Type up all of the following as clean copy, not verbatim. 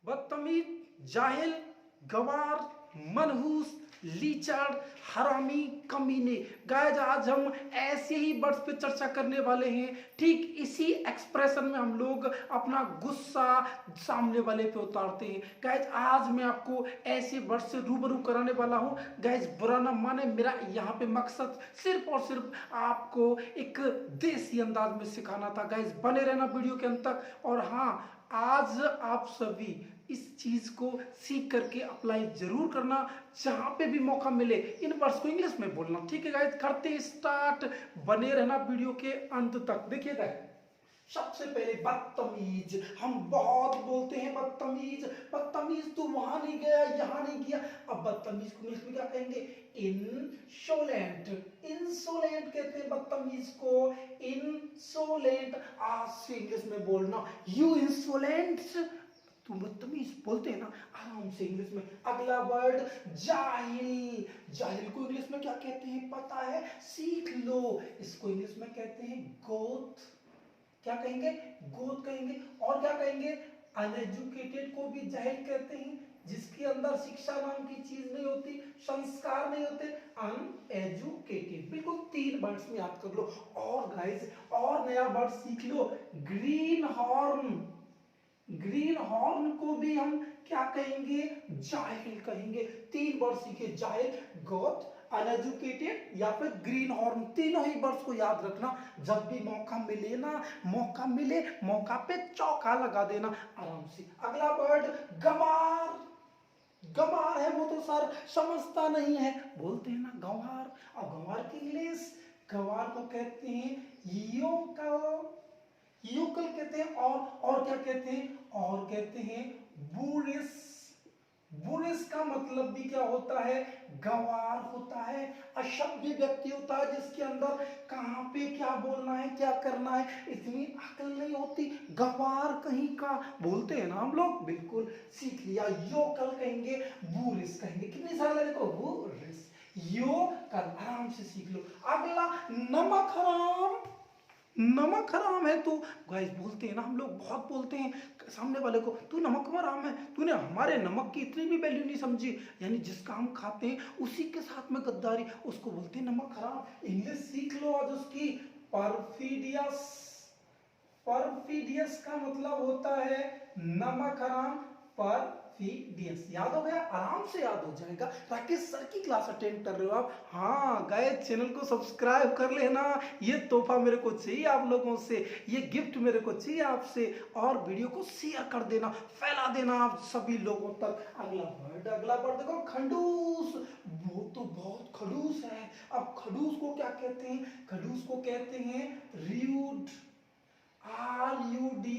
बदतमीज, जाहिल, गवार, मनहूस, लीचड़, हरामी, कमीने। गाइस आज हम ऐसे ही वर्ड्स पे चर्चा करने वाले हैं। ठीक इसी एक्सप्रेशन में हम लोग अपना गुस्सा सामने वाले पे उतारते हैं। गाइस आज मैं आपको ऐसे वर्ड्स से रूबरू कराने वाला हूं। गाइस बुरा ना माने, मेरा यहाँ पे मकसद सिर्फ और सिर्फ आपको एक देसी अंदाज में सिखाना था। गाइस बने रहना वीडियो के अंत तक। और हाँ, आज आप सभी इस चीज को सीख करके अप्लाई जरूर करना। जहां पे भी मौका मिले इन वर्ड्स को इंग्लिश में बोलना। ठीक है गाइस, करते स्टार्ट। बने रहना वीडियो के अंत तक। देखिए गाइस, सबसे पहले बदतमीज। हम बहुत बोलते हैं बदतमीज, बदतमीज तू वहां नहीं गया, यहां नहीं गया। अब बदतमीज को इंग्लिश में क्या कहेंगे? इंसोलेंट। इंसोलेंट कहते हैं बदतमीज को, इंसोलेंट। आज से इंग्लिश में बोलना, यू इंसोलेंट। तुम बदतमीज बोलते हैं ना, आराम से इंग्लिश में। अगला वर्ड जाहिल। जाहिल को इंग्लिश में क्या कहते हैं पता है? सीख लो। इसको इंग्लिश में कहते हैं गोथ। क्या कहेंगे? गोथ कहेंगे। और क्या कहेंगे? अनएजुकेटेड को भी जाहिल कहते हैं, जिसके अंदर शिक्षा नाम की चीज नहीं होती, संस्कार नहीं होते। अनएजुकेटेड। बिल्कुल 3 वर्ड्स में याद कर लो। और गाइस और नया वर्ड सीख लो, ग्रीन हॉर्न। ग्रीन हॉर्न को भी हम क्या कहेंगे? जाहिल कहेंगे। 3 वर्ड सीखे, जाहिल, गोथ, अनएजुकेटेड या फिर ग्रीन हॉर्न। तीनों ही वर्ड्स को याद रखना। जब भी मौका मिले ना, मौका मिले मौका पे चौका लगा देना आराम से। अगला वर्ड गंवार। गंवार है वो तो सर समझता नहीं है, बोलते हैं ना गंवार। अब गंवार की इंग्लिश, गंवार को कहते हैं योकल। यूकल कहते हैं। और क्या कहते हैं? और कहते हैं बुरिस। बुरिस का मतलब भी क्या होता है? गंवार होता है, असभ्य व्यक्ति होता है, जिसके अंदर कहां पे क्या बोलना है, क्या करना है, इतनी अकल नहीं होती। गंवार कहीं का बोलते हैं ना हम लोग। बिल्कुल सीख लिया। योकल कहेंगे, बुरिस कहेंगे। कितनी साल है देखो, बुरिस, यो कल। आराम से सीख लो। अगला नमक हराम। नमक हराम है तू। गाइस बोलते हैं ना हम लोग, बहुत बोलते हैं सामने वाले को, तू नमक हराम है, तूने हमारे नमक की इतनी भी वैल्यू नहीं समझी। यानी जिसका हम खाते हैं उसी के साथ में गद्दारी, उसको बोलते हैं नमक हराम। इंग्लिश सीख लो आज उसकी, परफिडियस। परफिडियस का मतलब होता है नमक हराम, परफिडियस। याद हो गया? आराम से याद हो जाएगा। राकेश सर की क्लास अटेंड कर रहे हो आप? हाँ गाइस, चैनल को सब्सक्राइब कर लेना। ये तोहफा मेरे को चाहिए आप लोगों से, ये गिफ्ट मेरे को चाहिए आपसे। और वीडियो को शेयर कर देना, फैला देना आप सभी लोगों तक। अगला वर्ड देखो, खड़ूस। वो तो बहुत खड़ूस है। अब खड़ूस को क्या कहते हैं? खड़ूस को कहते हैं र्यूड। RUDE।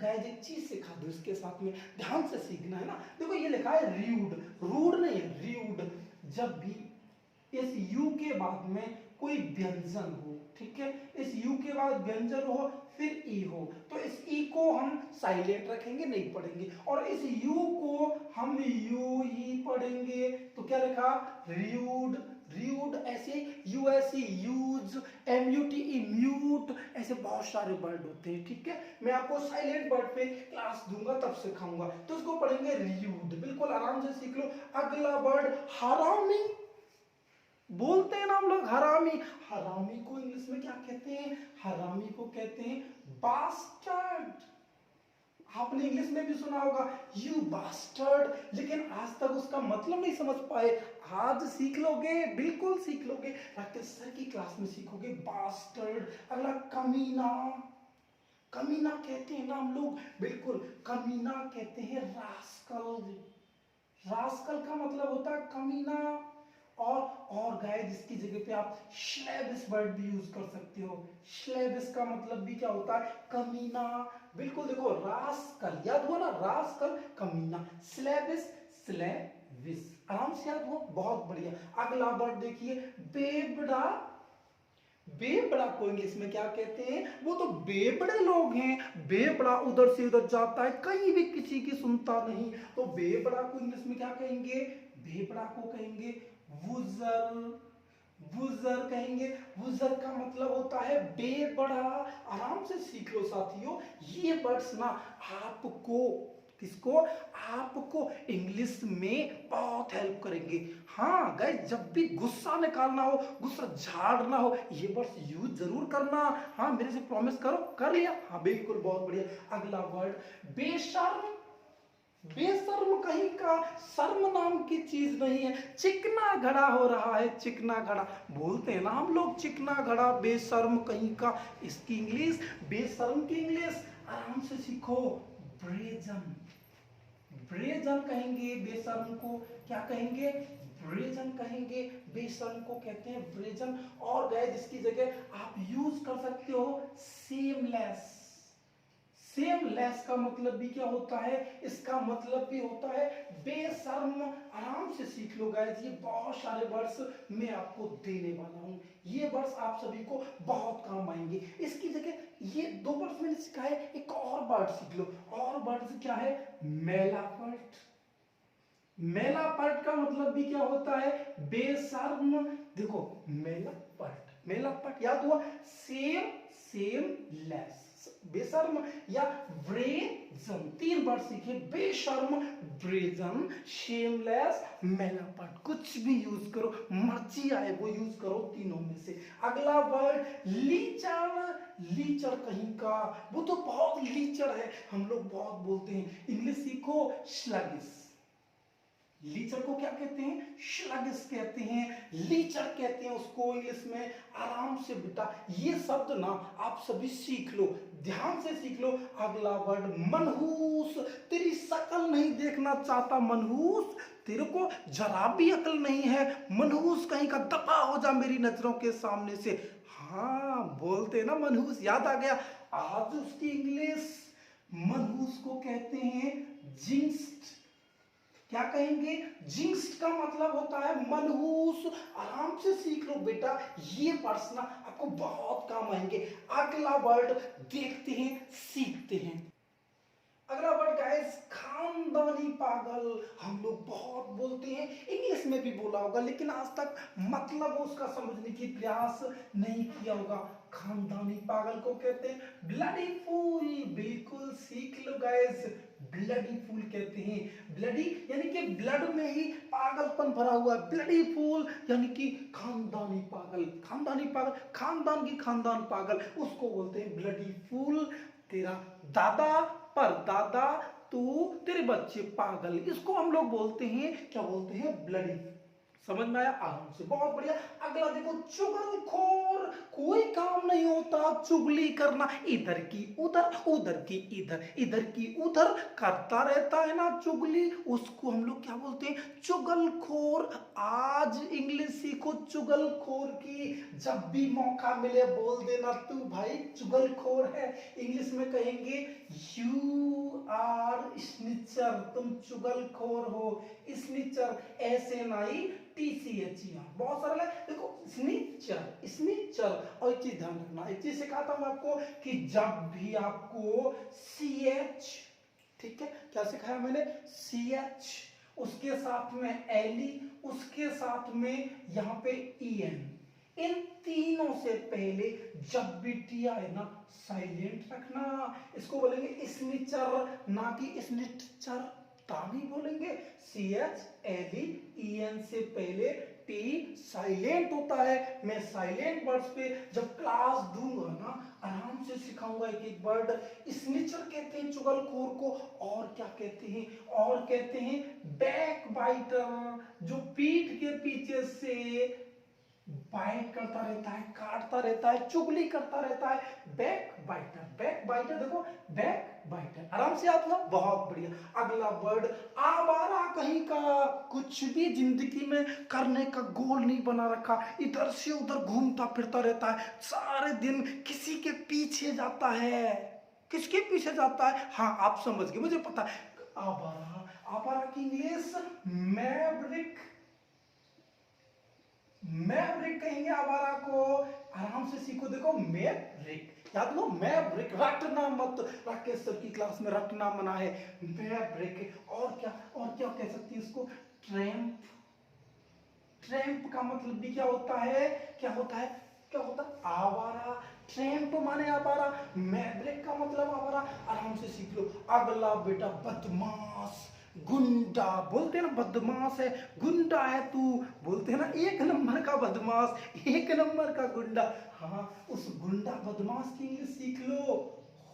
गाइस एक चीज सिखा दो इसके साथ में, ध्यान से सीखना है ना। देखो ये लिखा है र्यूड, रूड नहीं है, र्यूड। जब भी इस यू के बाद में कोई व्यंजन हो, ठीक है, इस यू के बाद व्यंजन हो, फिर ई हो, तो इस ई को हम साइलेंट रखेंगे, नहीं पढ़ेंगे। और इस यू को हम यू ही पढ़ेंगे। तो क्या लिखा? र्यूड। र्यूड ऐसे यूएसई, यूज, MUTE, म्यूट, ऐसे बहुत सारे वर्ड होते हैं। ठीक है, मैं आपको साइलेंट वर्ड पे क्लास दूंगा, तब सिखाऊंगा। तो इसको पढ़ेंगे र्यूड। बिल्कुल आराम से सीख लो। अगला वर्ड हरामी। बोलते हैं ना हम लोग हरामी। हरामी को इंग्लिश में क्या कहते हैं? हरामी को कहते हैं बास्टर्ड। आपने इंग्लिश में भी सुना होगा यू बास्टर्ड, लेकिन आज तक उसका मतलब नहीं समझ पाए। आज सीख लोगे, बिल्कुल सीख लोगे। राकेश सर की क्लास में सीखोगे बास्टर्ड। अगला कमीना। कमीना कहते हैं ना हम लोग, बिल्कुल कमीना कहते हैं रास्कल। रास्कल का मतलब होता है कमीना। और गाइस इसकी जगह पे आप श्लेबिस वर्ड भी यूज कर सकते हो। श्लेबिस का मतलब भी क्या होता है? कमीना। बिल्कुल देखो, रास्कल याद हुआ ना, रास्कल, कमीना, स्लेबिस, स्लेबिस। आराम से याद हुआ, बहुत बढ़िया। अगला वर्ड देखिए, बेबड़ा। बेबड़ा को इंग्लिश में क्या कहते हैं? वो तो बेबड़े लोग हैं। बेबड़ा उधर से उधर जाता है, कहीं भी किसी की सुनता नहीं। तो बेबड़ा को इंग्लिश में क्या कहेंगे? बेबड़ा को कहेंगे वुजर। वुजर कहेंगे। वुजर का मतलब होता है बेबड़ा। आराम से सीख लो साथियों, ये वर्ड्स ना आपको किसको? आपको इंग्लिश में बहुत हेल्प करेंगे। हाँ गाइस, जब भी गुस्सा निकालना हो, गुस्सा झाड़ना हो, ये वर्ड्स यूज जरूर करना। हाँ, मेरे से प्रॉमिस करो। कर लिया? हाँ बिल्कुल, बहुत बढ़िया। अगला वर्ड बेशर्म। बेशर्म कहीं का, शर्म नाम की चीज नहीं है। चिकना घड़ा हो रहा है, चिकना घड़ा बोलते हैं ना हम लोग, चिकना घड़ा। बेशर्म कहीं का, इसकी इंग्लिश, बेशर्म की इंग्लिश आराम से सीखो, ब्रेजन। ब्रेजन कहेंगे बेशर्म को, क्या कहेंगे? ब्रेजन कहेंगे। बेशर्म को कहते हैं ब्रेजन। और गए जिसकी जगह आप यूज कर सकते हो सेमलेस। सेमलेस का मतलब भी क्या होता है? इसका मतलब भी होता है बेशर्म। आराम से सीख लो गाइस, ये बहुत सारे वर्ड्स मैं आपको देने वाला हूं। ये वर्ड्स आप सभी को बहुत काम आएंगे। इसकी जगह ये 2 वर्ड्स मैंने सिखाए, एक और वर्ड सीख लो। और वर्ड क्या है? मेलापट। मेलापट का मतलब भी क्या होता है? बेशर्म। देखो, मेलापट, मेलापट याद हुआ? सेम, सेम लेस, बेशर्म या ब्रेजन। 3 वर्ड सीखे, बेशर्म, ब्रेजन, शेमलेस, मेलापट। कुछ भी यूज करो, मर्जी आए वो यूज करो तीनों में से। अगला वर्ड लीचड़। लीचड़ कहीं का, वो तो बहुत लीचड़ है, हम लोग बहुत बोलते हैं। इंग्लिश सीखो, स्लगिश। लीचर को क्या कहते हैं? श्लगिश कहते हैं, लीचर कहते हैं उसको इंग्लिश में। आराम से बेटा ये शब्द ना आप सभी सीख लो, ध्यान से सीख लो। अगला वर्ड मनहूस। तेरी शक्ल नहीं देखना चाहता मनहूस, तेरे को जरा भी अकल नहीं है मनहूस कहीं का, दफा हो जा मेरी नजरों के सामने से। हाँ बोलते हैं ना मनहूस, याद आ गया। आज उसकी इंग्लिश, मनहूस को कहते हैं जिंक्स्ड। क्या कहेंगे? जिंक्स का मतलब होता है मनहूस। आराम से सीख लो बेटा, ये वर्ड्स ना आपको बहुत काम आएंगे। अगला वर्ड देखते हैं, सीखते हैं। अगला वर्ड गाइस, खानदानी पागल। हम लोग बहुत बोलते हैं, इंग्लिश में भी बोला होगा, लेकिन आज तक मतलब उसका समझने की प्रयास नहीं किया होगा। खानदानी पागल को कहते हैं ब्लडी फूल। बिल्कुल सीख लो गाइस, ब्लडी फूल कहते हैं। ब्लडी यानी कि ब्लड में ही पागलपन भरा हुआ है, ब्लडी फूल यानी कि खानदानी पागल। खानदानी पागल, खानदान की खानदान पागल, उसको बोलते हैं ब्लडी फूल। तेरा दादा पर दादा, तू, तेरे बच्चे पागल, इसको हम लोग बोलते हैं, क्या बोलते हैं? ब्लडी। समझ में आया? आराम से, बहुत बढ़िया। अगला देखो, चुगलखोर। कोई काम नहीं होता, चुगली करना, इधर की उधर, उधर की इधर, इधर की उधर करता रहता है ना चुगली, उसको हम लोग क्या बोलते हैं? चुगलखोर। आज इंग्लिश सीखो चुगलखोर की, जब भी मौका मिले बोल देना तू भाई चुगलखोर है। इंग्लिश में कहेंगे यू आर स्निचर, तुम चुगलखोर हो। स्निचर, SNI TCHER, बहुत सरल है। देखो स्निचर, स्निचर। और एक चीज ध्यान रखना, एक चीज सिखाता हूं आपको कि जब भी आपको CH, ठीक है, क्या सिखाया मैंने? CH, उसके साथ में LE, उसके साथ में यहाँ पे EN, इन तीनों से पहले जब भी टी आए ना साइलेंट रखना। इसको बोलेंगे स्निचर, ना कि स्निचर, तानी बोलेंगे। CHLEEN से पहले टी साइलेंट होता है। मैं साइलेंट वर्ड्स पे जब क्लास दूंगा ना आराम से सिखाऊंगा एक एक वर्ड। स्निचर कहते हैं चुगलखोर को, और क्या कहते हैं? और कहते हैं बैक बाइटर, जो पीठ के पीछे से बाइट करता रहता है, काटता रहता है, चुगली करता रहता है, बैक बाइटर। बैक बाइटर देखो, बैक बाइटर, आराम से आप लोग, बहुत बढ़िया। अगला वर्ड आवारा कहीं का, कुछ भी जिंदगी में करने का गोल नहीं बना रखा, इधर से उधर घूमता फिरता रहता है, सारे दिन किसी के पीछे जाता है। किसके पीछे जाता है? हाँ आप समझ गए, मुझे पता है। आवारा, आवारा की इंग्लिश मैवरिक। मैवरिक कहेंगे आवारा को, आराम से सीखो। देखो मैवरिक, याद लो मैवरिक, रटना मत, राकेश सर की क्लास में रटना मना है। मैवरिक। और क्या कह सकती है इसको? ट्रैम्प। ट्रैम्प का मतलब भी क्या होता है? क्या होता है? क्या होता है आवारा, ट्रैम्प माने आवारा, मैवरिक का मतलब आवारा। आराम से सीख लो। अगला बेटा बदमाश, गुंडा, बोलते हैं ना बदमाश है, गुंडा है तू, बोलते हैं ना एक नंबर का बदमाश, एक नंबर का गुंडा। हाँ, उस गुंडा बदमाश की इंग्लिश सीख लो,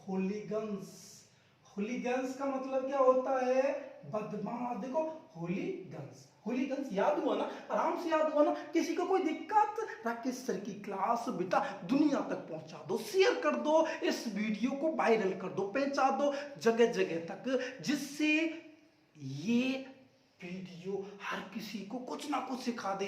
होलीगन्स। होलीगन्स का मतलब क्या होता है बदमाश। देखो होलीगन्स, होलीगन्स याद हुआ ना, आराम से याद हुआ ना। किसी को कोई दिक्कत, राकेश सर की क्लास बेटा दुनिया तक पहुंचा दो, शेयर कर दो, इस वीडियो को वायरल कर दो, पहुंचा दो जगह जगह तक, जिससे ये वीडियो हर किसी को कुछ ना कुछ सिखा दे।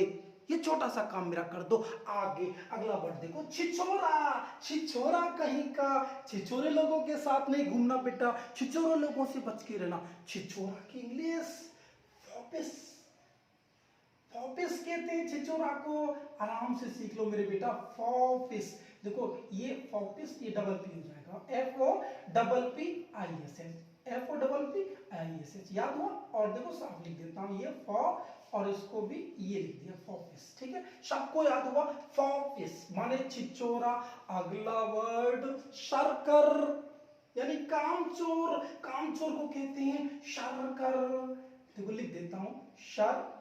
ये छोटा सा काम मेरा कर दो। आगे अगला वर्ड देखो, छिछोरा। छिछोरा कहीं का, छिछोरे लोगों के साथ नहीं घूमना बेटा, छिछोरे लोगों से बच के रहना। छिछोरा की इंग्लिश फॉपिस, फॉपिस कहते हैं छिछोरा को। आराम से सीख लो मेरे बेटा, फॉपिस। देखो ये फॉपिस, ये डबल पी हो जाएगा, FOPPISS, FOPPISS याद हुआ। और देखो साफ लिख देता हूं, ये फॉ और इसको भी ये लिख दिया फॉपिस, ठीक है, सबको याद हुआ। फॉपिस माने छिछोरा। अगला वर्ड शर्कर, यानी कामचोर। कामचोर को कहते हैं शर्कर। देखो लिख देता हूं, शर्कर।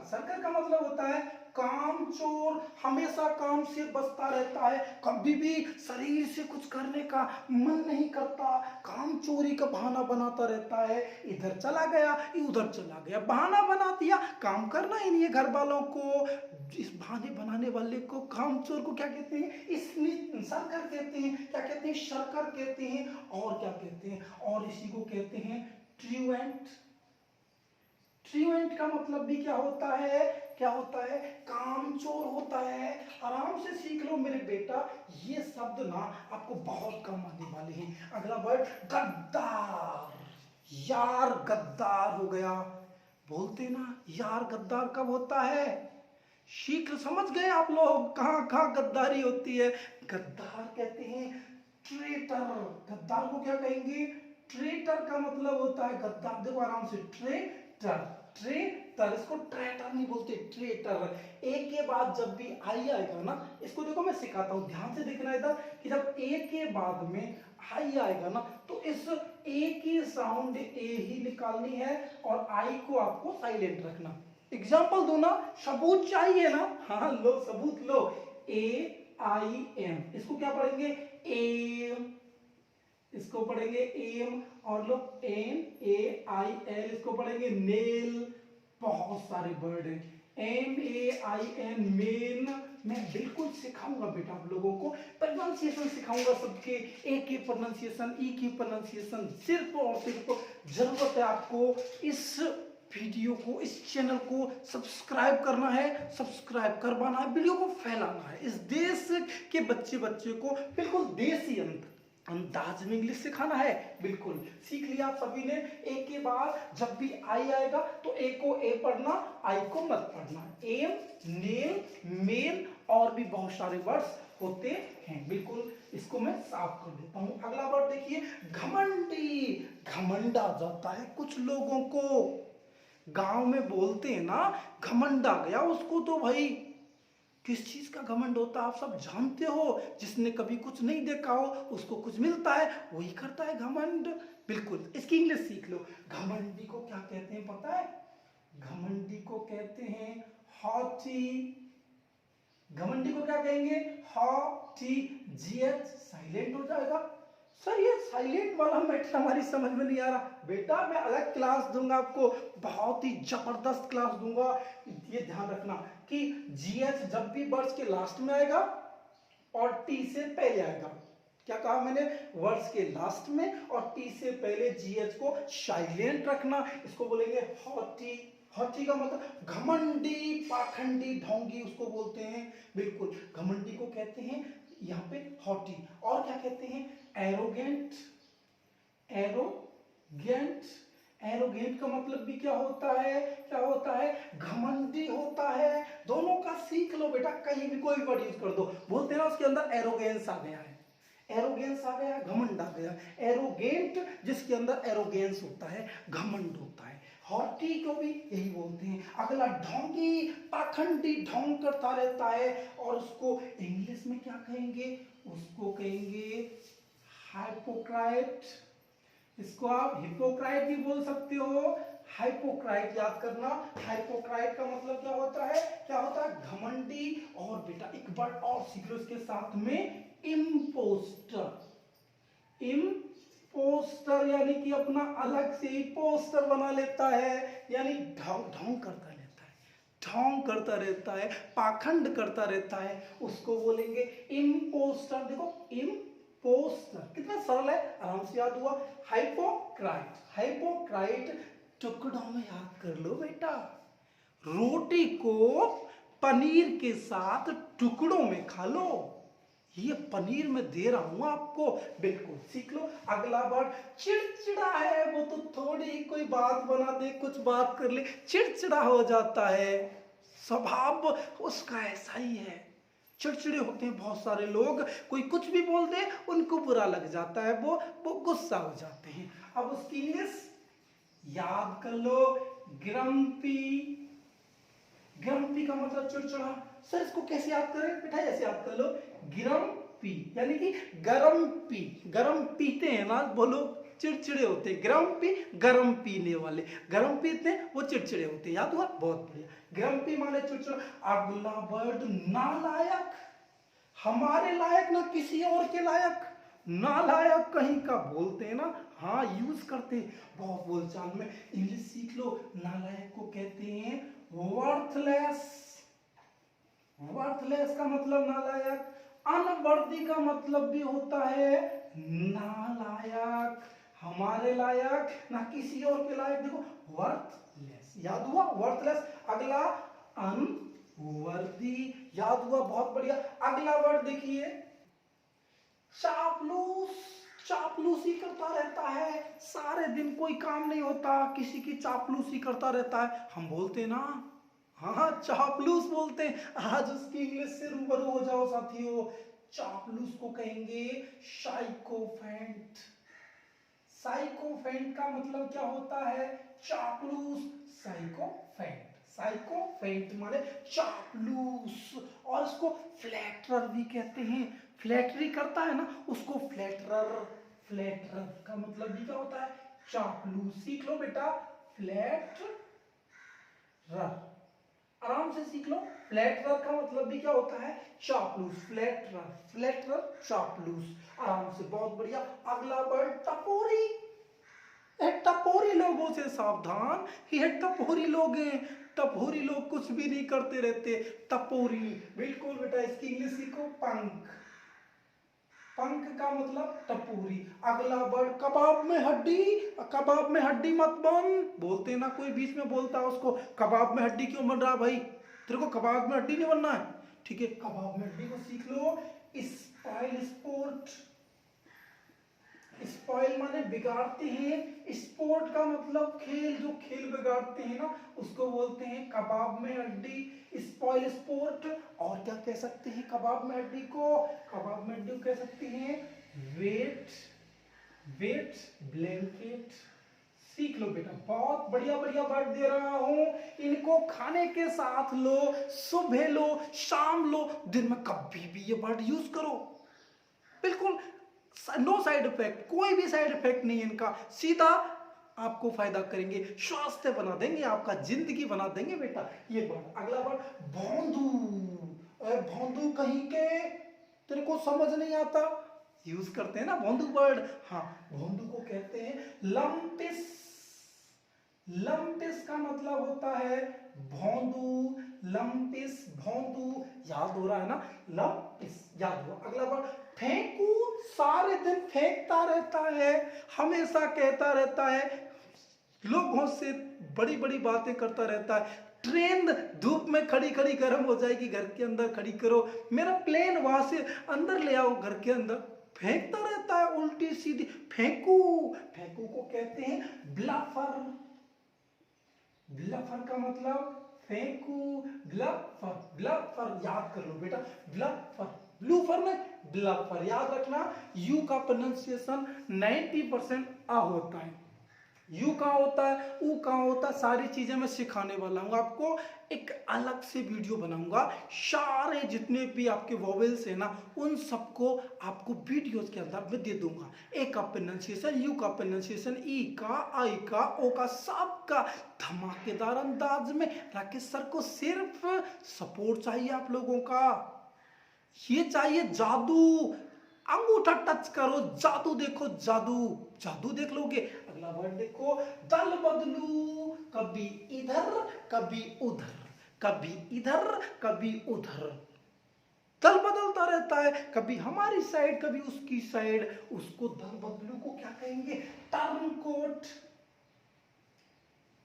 सर्कर का मतलब होता है कामचोर, हमेशा काम से बचता रहता है, कभी भी शरीर से कुछ करने का मन नहीं करता, काम चोरी का बहाना बनाता रहता है, इधर चला गया उधर चला गया, बहाना बना दिया, काम करना ही नहीं है घर वालों को। इस बहाने बनाने वाले को कामचोर को क्या कहते हैं, इसमें सर्कर कहते हैं। क्या कहते हैं, शर्कर कहते हैं। और क्या कहते हैं, और इसी को कहते हैं ट्रूएंट। ट्रूएंट का मतलब भी क्या होता है, क्या होता है, कामचोर होता है। आराम से सीख लो मेरे बेटा, ये शब्द ना आपको बहुत कम आने वाले हैं। अगला वर्ड गद्दार। यार गद्दार हो गया, बोलते ना यार गद्दार कब होता है, सीख समझ गए आप लोग कहां कहां गद्दारी होती है। गद्दार कहते हैं ट्रेटर। गद्दार को क्या कहेंगे, ट्रेटर का मतलब होता है गद्दार। देखो आराम से, ट्रेटर, ट्रेटर, इसको ट्रेटर नहीं बोलते, ट्रेटर। ए के बाद जब भी आई आएगा ना, इसको देखो मैं सिखाता हूं, ध्यान से देखना इधर, कि जब ए के बाद में आई आएगा ना, तो इस ए की साउंड ए ही निकालनी है और आई को आपको साइलेंट रखना। एग्जाम्पल दो ना, सबूत चाहिए ना, हाँ लो सबूत लो। AIM, इसको क्या पढ़ेंगे, एम, इसको पढ़ेंगे एम। और लो NAIL, इसको पढ़ेंगे नेल। बहुत सारे वर्ड हैं, MAIN, मेन। मैं बिल्कुल सिखाऊंगा बेटा आप लोगों को, प्रोनाउंसिएशन सिखाऊंगा सबके, ए की प्रोनाउंसिएशन, ई की प्रोनाउंसिएशन। सिर्फ और सिर्फ जरूरत है आपको इस वीडियो को, इस चैनल को सब्सक्राइब करना है, सब्सक्राइब करवाना है, वीडियो को फैलाना है। इस देश के बच्चे को बिल्कुल देसी अंदाज में इंग्लिश सिखाना है। बिल्कुल सीख लिया आप सभी ने। ए के बाद जब भी आई आएगा तो ए को ए पढ़ना, आई को मत पढ़ना। एम, नेल, मेल और भी बहुत सारे वर्ड्स होते हैं। बिल्कुल इसको मैं साफ कर देता हूं। अगला वर्ड देखिए, घमंडी। घमंडा जाता है कुछ लोगों को, गांव में बोलते हैं ना, घमंडा गया उसको, तो भाई किस चीज का घमंड होता है आप सब जानते हो। जिसने कभी कुछ नहीं देखा हो उसको कुछ मिलता है, वही करता है घमंड। बिल्कुल इसकी इंग्लिश सीख लो। घमंडी को क्या कहते हैं पता है, घमंडी को कहते हैं हॉटी। घमंडी को क्या कहेंगे, हॉटी। GH साइलेंट हो जाएगा। सर ये साइलेंट वाला मैटर हमारी समझ में नहीं आ रहा बेटा, मैं अलग क्लास दूंगा आपको, बहुत ही जबरदस्त क्लास दूंगा। ये ध्यान रखना कि GH जब भी वर्ड्स के लास्ट में आएगा और T से पहले आएगा। क्या कहा मैंने, वर्ड्स के लास्ट में और T से पहले GH को साइलेंट रखना। इसको बोलेंगे हॉटी। हॉटी का मतलब घमंडी, पाखंडी, ढोंगी उसको बोलते हैं। बिल्कुल घमंडी को कहते हैं यहाँ पे हॉटी। और क्या कहते हैं, एरोगेंट। एरोगेंट, एरोगेंट का मतलब भी क्या होता है, क्या होता है, घमंडी होता है। दोनों का सीख लो बेटा, कहीं भी कोई वर्ड यूज कर दो, बोलते हैं ना उसके अंदर एरोगेंस आ गया है, एरोगेंस आ गया, घमंड आ गया। एरोगेंट जिसके अंदर एरोगेंस होता है, घमंड होता है। हॉटी को भी यही बोलते हैं। अगला ढोंगी, पाखंडी, ढोंग करता रहता है, और उसको इंग्लिश में क्या कहेंगे, उसको कहेंगे हाइपोक्राइट। इसको आप हिपोक्राइट भी बोल सकते हो, हाइपोक्राइट याद करना। हाइपोक्राइट का मतलब क्या होता है, क्या होता है, घमंडी। और बेटा एक बार और सीख लो इसके साथ में, इम्पोस्टर। इम्पोस्टर यानी कि अपना अलग से ही पोस्टर बना लेता है, यानी ढोंग ढोंग करता रहता है, ढोंग करता रहता है, पाखंड करता रहता है, उसको बोलेंगे इम्पोस्टर। देखो इम्पोस्टर कितना सरल है, आराम से याद हुआ। हाइपोक्राइट, हाइपोक्राइट टुकड़ों में याद कर लो बेटा। रोटी को पनीर के साथ टुकड़ों में खा लो, ये पनीर मैं दे रहा हूं आपको, बिल्कुल सीख लो। अगला वर्ड चिड़चिड़ा है, वो तो थोड़ी कोई बात बना दे, कुछ बात कर ले, चिड़चिड़ा हो जाता है, स्वभाव उसका ऐसा ही है, चिड़चिड़े होते हैं बहुत सारे लोग, कोई कुछ भी बोल दे उनको बुरा लग जाता है, वो गुस्सा हो जाते हैं। अब उसकी इंग्लिश याद कर लो, ग्रम्पी। ग्रम्पी का मतलब चिड़चिड़ा। सर इसको कैसे याद करें बेटा, ऐसे याद कर लो, ग्रम्पी यानी कि गरम पी, गरम पीते हैं ना वो लोग, चिड़चिड़े होते हैं। ग्रम्पी गरम पीने वाले, गरम पीते हैं वो चिड़चिड़े होते हैं, याद हुआ, बहुत बढ़िया। ग्रम्पी माने चिड़चिड़ा। अगला वर्ड नालायक, हमारे लायक ना किसी और के लायक, नालायक कहीं का बोलते हैं ना, हाँ यूज करते हैं बहुत बोलचाल में। इंग्लिश सीख लो, नालायक को कहते हैं वर्थलेस। वर्थलेस का मतलब नालायक। अनवर्दी का मतलब भी होता है नालायक, हमारे लायक ना किसी और के लायक। देखो वर्थलेस याद हुआ, वर्थलेस। अगला अनवर्दी याद हुआ, बहुत बढ़िया। अगला वर्ड देखिए चापलूस। चापलूसी करता रहता है, सारे दिन कोई काम नहीं होता, किसी की चापलूसी करता रहता है, हम बोलते हैं ना, हाँ चापलूस बोलते हैं। आज उसकी इंग्लिश से रूबरू हो जाओ साथियों, चापलूस को कहेंगे साइकोफेंट। साइकोफेंट का मतलब क्या होता है, चापलूस। साइकोफेंट, साइकोफेंट माने चापलूस। और इसको फ्लैटरर भी कहते हैं, फ्लैटरी करता है ना उसको फ्लैटरर। फ्लैटरर का मतलब भी क्या होता है, चापलूस। सीख लो बेटा, फ्लैटरर, आराम से सीख लो। फ्लैटरर का मतलब भी क्या होता है, चापलूस। फ्लैटरर, फ्लैटरर, चापलूस, आराम से, बहुत बढ़िया। अगला वर्ड टपोरी। टपोरी लोगों से सावधान, ये टपोरी लोग हैं, टपोरी लोग कुछ भी नहीं करते रहते, टपोरी, बिल्कुल बेटा। इसकी इंग्लिश सीखो, पंख। पंख का मतलब टपोरी। अगला वर्ड कबाब में हड्डी। कबाब में हड्डी मत बन, बोलते ना कोई बीच में बोलता है उसको, कबाब में हड्डी क्यों बन रहा भाई, तेरे को कबाब में हड्डी नहीं बनना है, ठीक है। कबाब में हड्डी को सीख लो, स्पॉइल स्पोर्ट। स्पॉइल माने बिगाड़ते हैं, स्पोर्ट का मतलब खेल, जो खेल बिगाड़ते हैं ना उसको बोलते हैं कबाब में हड्डी, स्पॉइल स्पोर्ट। और क्या कह सकते हैं कबाब में हड्डी को, कबाब में हड्डी को कह सकते हैं वेट, वेट ब्लैंकेट। सीख लो बेटा, बहुत बढ़िया बढ़िया वर्ड दे रहा हूं, इनको खाने के साथ लो, सुबह लो, शाम लो, दिन में कभी भी ये वर्ड यूज करो, बिल्कुल नो साइड इफेक्ट, कोई भी साइड इफेक्ट नहीं है इनका, सीधा आपको फायदा करेंगे, स्वास्थ्य बना देंगे, आपका जिंदगी बना देंगे बेटा ये वर्ड। अगला वर्ड भोंदू। भोंदू कहीं के, तेरे को समझ नहीं आता, यूज करते हैं ना भोंदू वर्ड, हाँ भोंदू को कहते हैं लंपिस। लंपिस का मतलब होता है भोंदू, लंपिस, भोंदू, याद हो रहा है ना, लंपिस याद हुआ। अगला वर्ड फेंकू, सारे दिन फेंकता रहता है, हमेशा कहता रहता है, लोगों से बड़ी बड़ी बातें करता रहता है, ट्रेन धूप में खड़ी खड़ी गर्म हो जाएगी, घर के अंदर खड़ी करो, मेरा प्लेन वहां से अंदर ले आओ घर के अंदर, फेंकता रहता है उल्टी सीधी, फेंकू। फेंकू को कहते हैं ब्लफर। ब्लफर का मतलब फेंकू, ब्लफर, ब्लफर याद कर लो बेटा, ब्लफर, ब्लूफर में ब्लफर, याद रखना, यू का प्रोनाउंसिएशन 90% आ होता है, यू कहाँ होता है, ऊ कहाँ होता है, सारी चीजें मैं सिखाने वाला हूँ आपको। एक अलग से वीडियो बनाऊंगा, सारे जितने भी आपके वोवेल्स है ना उन सबको आपको वीडियोस के अंदर मैं दे दूंगा। ए का प्रोनाउंसिएशन, यू का प्रोनाउंसिएशन, ई का, आई का, ओ का, सबका धमाकेदार अंदाज में। राकेश सर को सिर्फ सपोर्ट चाहिए आप लोगों का, ये चाहिए जादू। अंगूठा टच करो, जादू देखो, जादू, जादू देख लोगे। अगला वर्ड देखो, दल बदलू, कभी इधर कभी उधर, कभी इधर कभी उधर, दल बदलता रहता है, कभी हमारी साइड कभी उसकी साइड। उसको दल बदलू को क्या कहेंगे, टर्न कोट,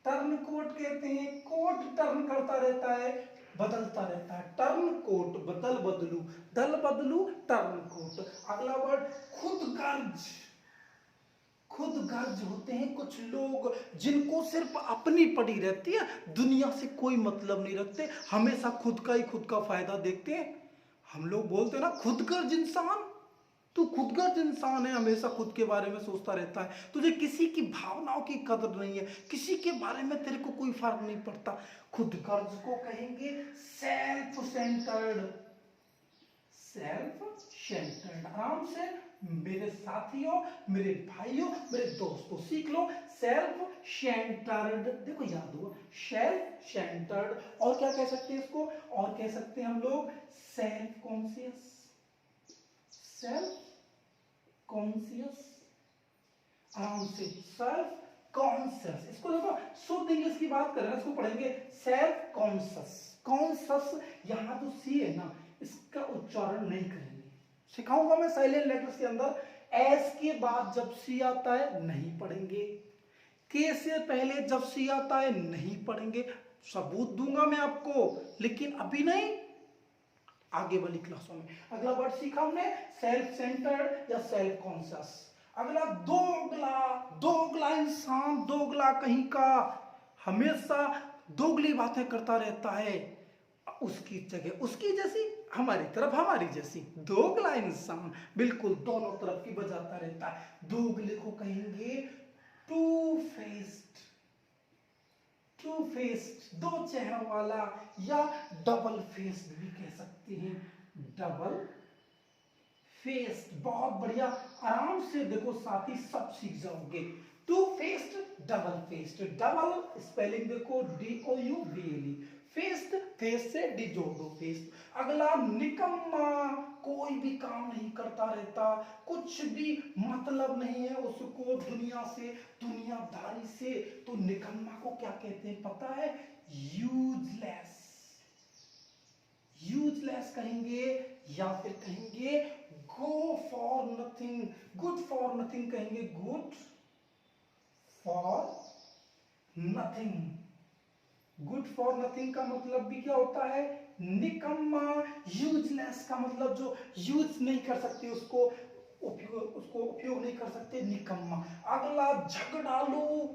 टर्न कोट कहते हैं। कोट टर्न करता रहता है, बदलता रहता है, टर्न कोट, बदल बदलू, दल बदलू, टर्न कोट। अगला वर्ड खुद गर्ज, खुद गर्ज होते हैं कुछ लोग जिनको सिर्फ अपनी पड़ी रहती है, दुनिया से कोई मतलब नहीं रखते, हमेशा खुद का फायदा देखते हैं। हम लोग बोलते हैं ना खुदगर्ज इंसान, तू खुदगर्ज इंसान है, हमेशा खुद के बारे में सोचता रहता है, तुझे किसी की भावनाओं की कदर नहीं है, किसी के बारे में तेरे को कोई फर्क नहीं पड़ता। खुदगर्ज को कहेंगे सेल्फ सेंटर्ड, सेल्फ सेंटर्ड। आराम से मेरे साथियों, मेरे भाइयों, मेरे दोस्तों सीख लो, सेल्फ सेंटर्ड। देखो याद हुआ, सेल्फ सेंटर्ड। और क्या कह सकते हैं इसको, और कह सकते हैं हम लोग सेल्फ कॉन्शियस, सेल्फ कॉन्शियस। आराम से सेल्फ कॉन्शियस, इसको देखो शुद्ध इंग्लिश की बात करें इसको पढ़ेंगे सेल्फ कॉन्शियस। कॉन्शियस, यहाँ जो सी है ना इसका उच्चारण नहीं करेंगे, सिखाऊंगा मैं साइलेंट लेटर्स के अंदर। एस के बाद जब सी आता है नहीं पढ़ेंगे, के से पहले जब सी आता है नहीं पढ़ेंगे, सबूत दूंगा मैं आपको, लेकिन अभी नहीं, आगे वाली क्लासों में। अगला वर्ड सीखा हमने सेल्फ सेंटर्ड या सेल्फ कॉन्शियस। अगला दोगला, दोगला इंसान, दोगला कहीं का, हमेशा दोगली बातें करता रहता है, उसकी जगह उसकी जैसी, हमारी तरफ हमारी जैसी, दोगला इंसान, बिल्कुल दोनों तरफ की बजाता रहता है। दोगले को कहेंगे टू फेस्ड, टू फेस्ड, दो चेहरों वाला, या डबल फेस्ड भी कह सकते हैं, डबल फेस्ड। बहुत बढ़िया, आराम से देखो साथी सब सीख जाओगे। Two faced, double faced, double spelling देखो DOUBLE, फेस्ड, फेस से डी जोड़ दो, फेस्ड। अगला निकम्मा, कोई भी काम नहीं करता रहता, कुछ भी मतलब नहीं है उसको दुनिया से, दुनियादारी से, तो निकम्मा को क्या कहते हैं पता है, यूजलेस, यूजलेस कहेंगे, या फिर कहेंगे go for nothing, good for nothing कहेंगे, good for nothing. Good for nothing का मतलब भी क्या होता है, निकम्मा। यूजलेस का मतलब जो यूज नहीं कर सकते, उसको उपयोग नहीं कर सकते, निकम्मा। अगला झगड़ालू,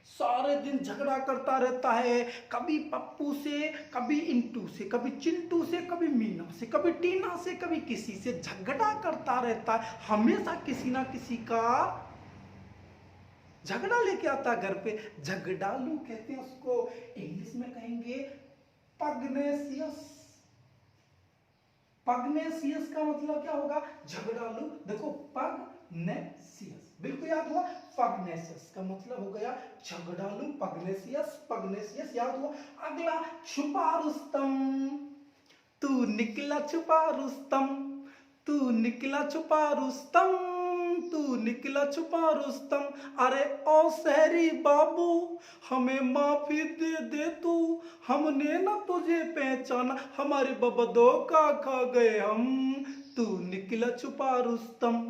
सारे दिन झगड़ा करता रहता है, कभी पप्पू से, कभी इंटू से, कभी चिंटू से, कभी मीना से, कभी टीना से, कभी किसी से झगड़ा करता रहता है, हमेशा किसी ना किसी का झगड़ा लेके आता है घर पे, झगड़ालू कहते हैं उसको। इंग्लिश में कहेंगे पग्नेसियस, पग्नेसियस का मतलब क्या होगा, झगड़ालू। देखो पग्नेसियस, बिल्कुल याद हुआ, पग्नेसियस का मतलब हो गया झगड़ालू, पग्नेसियस, पग्नेसियस याद हुआ। अगला छुपा रुस्तम, तू निकला छुपा रुस्तम, तू निकला छुपा रुस्तम, तू निकला छुपा रुस्तम। अरे ओ शहरी बाबू हमें माफी दे दे तू, हमने ना तुझे पहचाना, हमारे बाबा धोखा खा गए हम। तू निकला छुपा रुस्तम,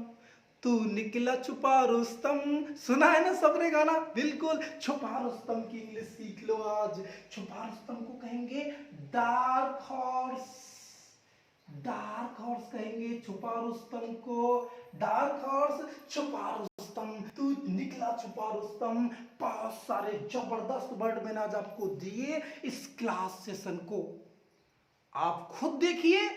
तू निकला छुपा रुस्तम, सुना है ना सबने गाना, बिल्कुल। छुपा रुस्तम की इंग्लिश सीख लो आज। छुपा रुस्तम को कहेंगे डार्क हॉर्स, डार्क हॉर्स कहेंगे छुपा रुस्तम को, डार्क हॉर्स, छुपा रुस्तम, तू निकला छुपा रुस्तम। बहुत सारे जबरदस्त वर्ड मैंने आज आपको दिए इस क्लास सेशन को, आप खुद देखिए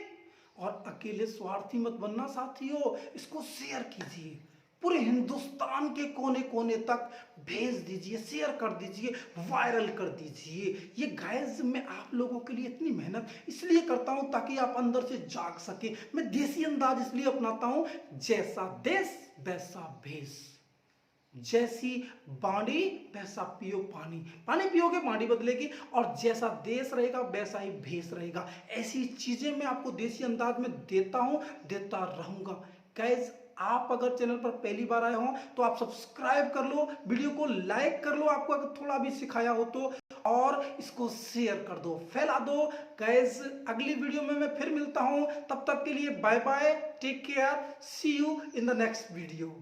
और अकेले स्वार्थी मत बनना साथियों, इसको शेयर कीजिए, पूरे हिंदुस्तान के कोने कोने तक भेज दीजिए, शेयर कर दीजिए, वायरल कर दीजिए। ये गाइस मैं आप लोगों के लिए इतनी मेहनत इसलिए करता हूं ताकि आप अंदर से जाग सके। मैं देसी अंदाज इसलिए अपनाता हूं, जैसा देश वैसा भेष, जैसी बाड़ी वैसा पियो पानी, पानी पियोगे बाड़ी बदलेगी, और जैसा देश रहेगा वैसा ही भेष रहेगा। ऐसी चीजें मैं आपको देसी अंदाज में देता हूं, देता रहूंगा। गाइस आप अगर चैनल पर पहली बार आए हो तो आप सब्सक्राइब कर लो, वीडियो को लाइक कर लो, आपको अगर थोड़ा भी सिखाया हो तो, और इसको शेयर कर दो, फैला दो। गाइस अगली वीडियो में मैं फिर मिलता हूं, तब तक के लिए bye bye, take care, see you in the next video.